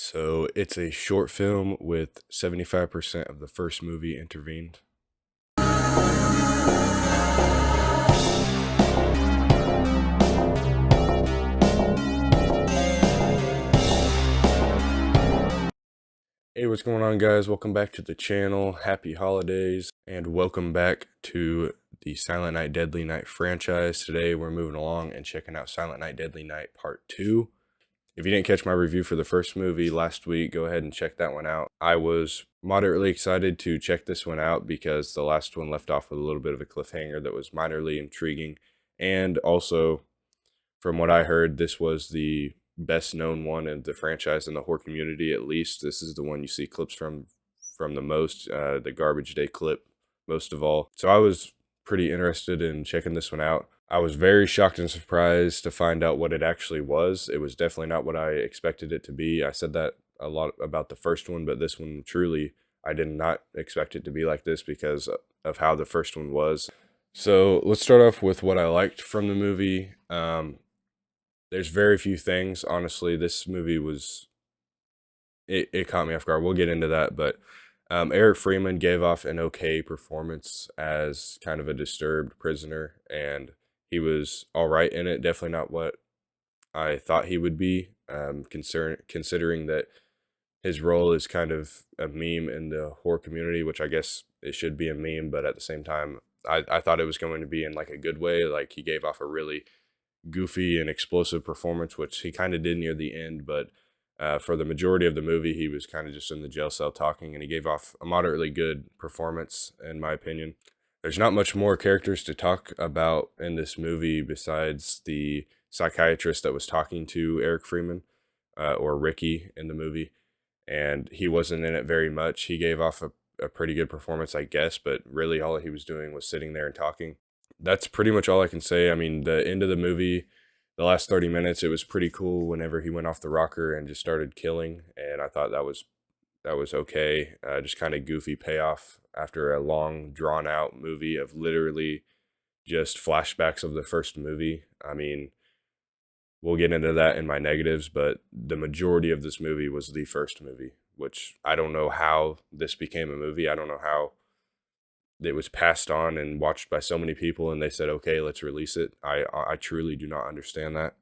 So it's a short film with 75% of the first movie intervened. Hey, what's going on, guys? Welcome back to the channel. Happy holidays, and welcome back to the Silent Night Deadly Night franchise. Today, we're moving along and checking out Silent Night Deadly Night Part 2. If you didn't catch my review for the first movie last week, go ahead and check that one out. I was moderately excited to check this one out because the last one left off with a little bit of a cliffhanger that was minorly intriguing. And also, from what I heard, this was the best known one in the franchise in the horror community. At least this is the one you see clips from the most, the Garbage Day clip most of all. So I was pretty interested in checking this one out. I was very shocked and surprised to find out what it actually was. It was definitely not what I expected it to be. I said that a lot about the first one, but this one truly, I did not expect it to be like this because of how the first one was. So let's start off with what I liked from the movie. There's very few things, honestly. This movie was it caught me off guard. We'll get into that, but Eric Freeman gave off an okay performance as kind of a disturbed prisoner, and he was all right in it. Definitely not what I thought he would be, considering that his role is kind of a meme in the horror community, which I guess it should be a meme, but at the same time, I thought it was going to be in like a good way. Like he gave off a really goofy and explosive performance, which he kind of did near the end, but for the majority of the movie, he was kind of just in the jail cell talking, and he gave off a moderately good performance, in my opinion. There's not much more characters to talk about in this movie besides the psychiatrist that was talking to Eric Freeman, or Ricky in the movie, and he wasn't in it very much. He gave off a pretty good performance, I guess, but really all he was doing was sitting there and talking. That's pretty much all I can say. I mean, the end of the movie, the last 30 minutes, it was pretty cool whenever he went off the rocker and just started killing, and I thought that was okay. Just kind of goofy payoff after a long drawn out movie of literally just flashbacks of the first movie. I mean, we'll get into that in my negatives, but the majority of this movie was the first movie, which I don't know how this became a movie. I don't know how it was passed on and watched by so many people and they said, okay, let's release it. I truly do not understand that.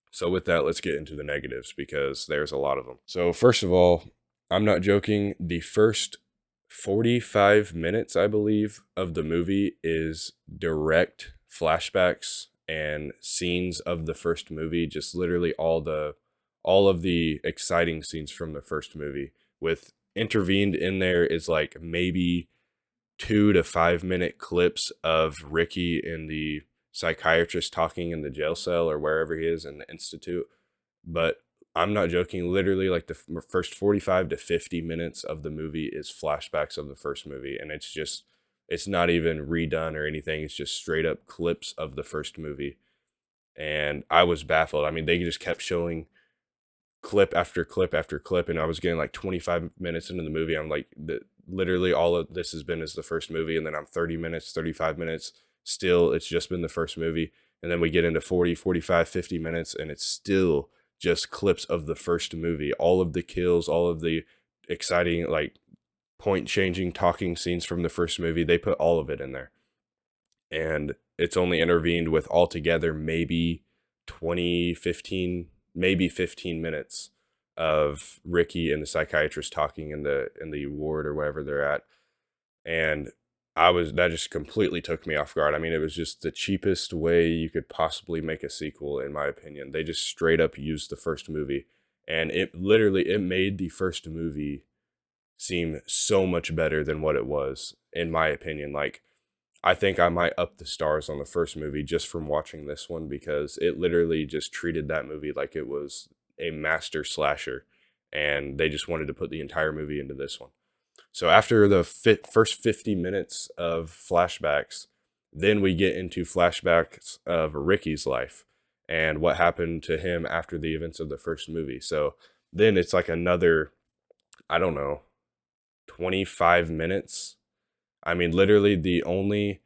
So with that, let's get into the negatives because there's a lot of them. So first of all, I'm not joking. The first 45 minutes, I believe, of the movie is direct flashbacks and scenes of the first movie, just literally all of the exciting scenes from the first movie. With intervened in there is like maybe 2 to 5 minute clips of Ricky and the psychiatrist talking in the jail cell or wherever he is in the institute. But I'm not joking. Literally, like the first 45 to 50 minutes of the movie is flashbacks of the first movie. And it's not even redone or anything. It's just straight up clips of the first movie. And I was baffled. I mean, they just kept showing clip after clip after clip, and I was getting like 25 minutes into the movie. I'm like, literally all of this has been is the first movie, and then I'm 30 minutes, 35 minutes, still it's just been the first movie, and then we get into 40, 45, 50 minutes, and it's still just clips of the first movie. All of the kills, all of the exciting, like point changing talking scenes from the first movie, they put all of it in there. And it's only intervened with altogether maybe 20, 15, maybe 15 minutes of Ricky and the psychiatrist talking in the ward or wherever they're at. And that just completely took me off guard. I mean, it was just the cheapest way you could possibly make a sequel, in my opinion. They just straight up used the first movie, and it made the first movie seem so much better than what it was, in my opinion. Like, I think I might up the stars on the first movie just from watching this one because it literally just treated that movie like it was a master slasher, and they just wanted to put the entire movie into this one. So after the first 50 minutes of flashbacks, then we get into flashbacks of Ricky's life and what happened to him after the events of the first movie. So then it's like another, I don't know, 25 minutes. I mean, literally the only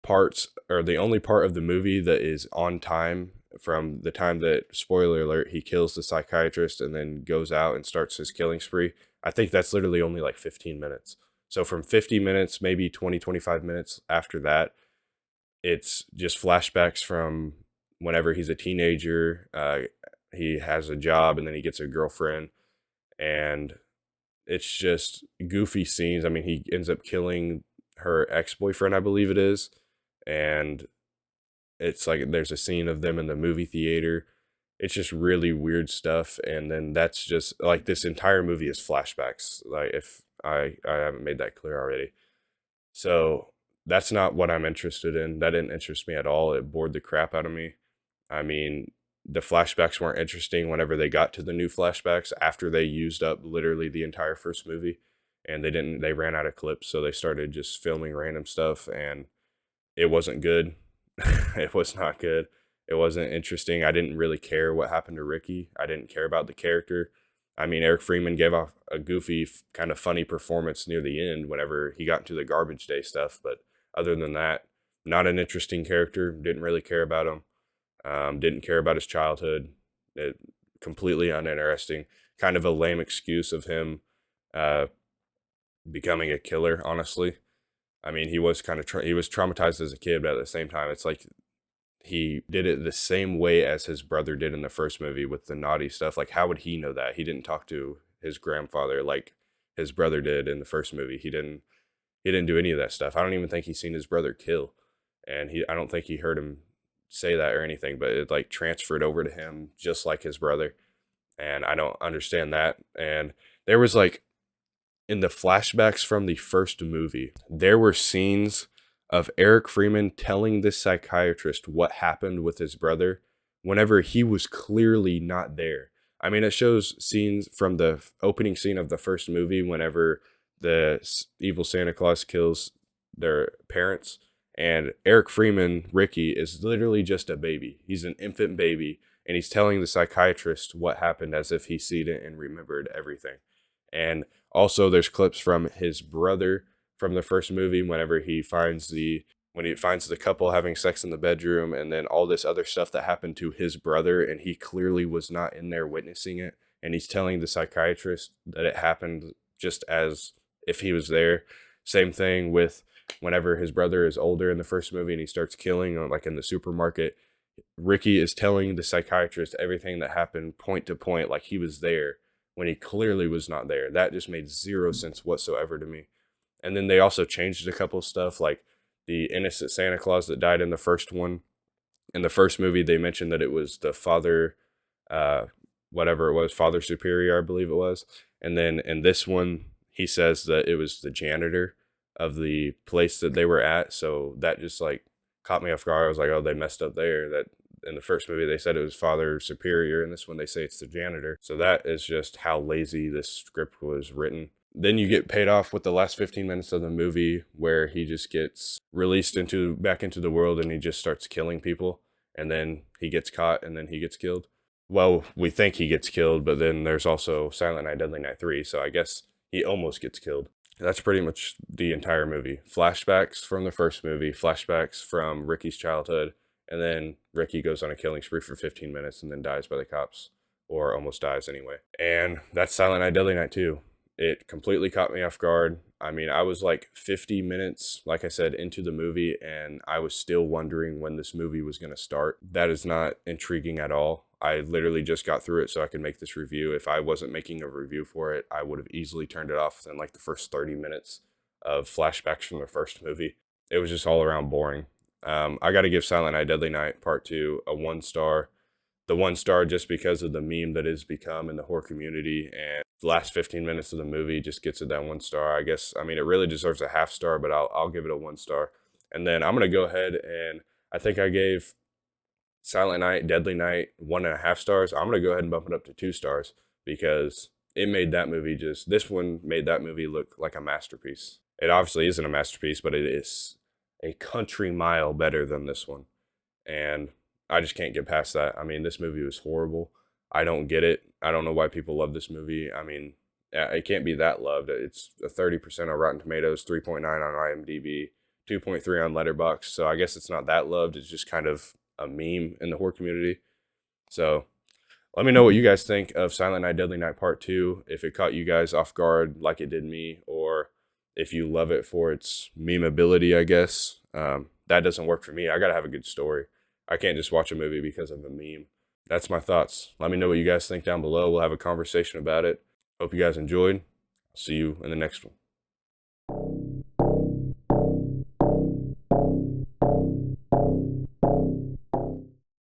part of the movie that is on time from the time that, spoiler alert, he kills the psychiatrist and then goes out and starts his killing spree. I think that's literally only like 15 minutes. So from 50 minutes, maybe 20, 25 minutes after that, it's just flashbacks from whenever he's a teenager. He has a job and then he gets a girlfriend, and it's just goofy scenes. I mean, he ends up killing her ex-boyfriend, I believe it is, and it's like there's a scene of them in the movie theater. It's just really weird stuff, and then that's just like this entire movie is flashbacks. Like if I haven't made that clear already. So that's not what I'm interested in. That didn't interest me at all. It bored the crap out of me. I mean, the flashbacks weren't interesting whenever they got to the new flashbacks after they used up literally the entire first movie, and they ran out of clips, so they started just filming random stuff, and it wasn't good. It was not good. It wasn't interesting. I didn't really care what happened to Ricky. I didn't care about the character. I mean, Eric Freeman gave off a goofy, kind of funny performance near the end whenever he got into the garbage day stuff. But other than that, not an interesting character. Didn't really care about him. Didn't care about his childhood. It, completely uninteresting. Kind of a lame excuse of him uh, becoming a killer, honestly. I mean, he was kind of he was traumatized as a kid, but at the same time, it's like he did it the same way as his brother did in the first movie with the naughty stuff. Like, how would he know that? He didn't talk to his grandfather like his brother did in the first movie. He didn't do any of that stuff. I don't even think he's seen his brother kill, and I don't think he heard him say that or anything. But it like transferred over to him just like his brother, and I don't understand that. And there was like in the flashbacks from the first movie, there were scenes of Eric Freeman telling this psychiatrist what happened with his brother whenever he was clearly not there. I mean, it shows scenes from the opening scene of the first movie whenever the evil Santa Claus kills their parents. And Eric Freeman, Ricky, is literally just a baby. He's an infant baby, and he's telling the psychiatrist what happened as if he seen it and remembered everything. And also, there's clips from his brother from the first movie whenever when he finds the couple having sex in the bedroom, and then all this other stuff that happened to his brother, and he clearly was not in there witnessing it, and he's telling the psychiatrist that it happened just as if he was there. Same thing with whenever his brother is older in the first movie and he starts killing, like in the supermarket. Ricky is telling the psychiatrist everything that happened point to point, like he was there when he clearly was not there. That just made zero sense whatsoever to me. And then they also changed a couple of stuff, like the innocent Santa Claus that died in the first one. In the first movie, they mentioned that it was the father, uh, whatever it was, Father Superior, I believe it was. And then in this one, he says that it was the janitor of the place that they were at. So that just like caught me off guard. I was like, oh, they messed up there. That in the first movie they said it was Father Superior, and this one they say it's the janitor. So that is just how lazy this script was written. Then you get paid off with the last 15 minutes of the movie where he just gets released back into the world, and he just starts killing people, and then he gets caught, and then he gets killed. Well, we think he gets killed, but then there's also Silent Night Deadly Night 3, so I guess he almost gets killed. That's pretty much the entire movie. Flashbacks from the first movie, flashbacks from Ricky's childhood, and then Ricky goes on a killing spree for 15 minutes and then dies by the cops, or almost dies anyway. And that's Silent Night Deadly Night 2. It completely caught me off guard. I mean, I was like 50 minutes, like I said, into the movie, and I was still wondering when this movie was going to start. That is not intriguing at all. I literally just got through it so I could make this review. If I wasn't making a review for it, I would have easily turned it off in like the first 30 minutes of flashbacks from the first movie. It was just all around boring. I got to give Silent Night Deadly Night Part 2 a 1 star. The 1 star just because of the meme that it's become in the horror community, and the last 15 minutes of the movie just gets it that 1 star. I guess, I mean, it really deserves a half star, but I'll give it a 1 star. And then I'm going to go ahead and I think I gave Silent Night, Deadly Night 1.5 stars. I'm going to go ahead and bump it up to 2 stars because it made that movie this one made that movie look like a masterpiece. It obviously isn't a masterpiece, but it is a country mile better than this one. And I just can't get past that. I mean, this movie was horrible. I don't get it. I don't know why people love this movie. I mean, it can't be that loved. It's a 30% on Rotten Tomatoes, 3.9 on IMDb, 2.3 on Letterboxd. So I guess it's not that loved. It's just kind of a meme in the horror community. So let me know what you guys think of Silent Night, Deadly Night Part 2, if it caught you guys off guard like it did me, or if you love it for its memeability, I guess. That doesn't work for me. I got to have a good story. I can't just watch a movie because of a meme. That's my thoughts. Let me know what you guys think down below. We'll have a conversation about it. Hope you guys enjoyed. See you in the next one.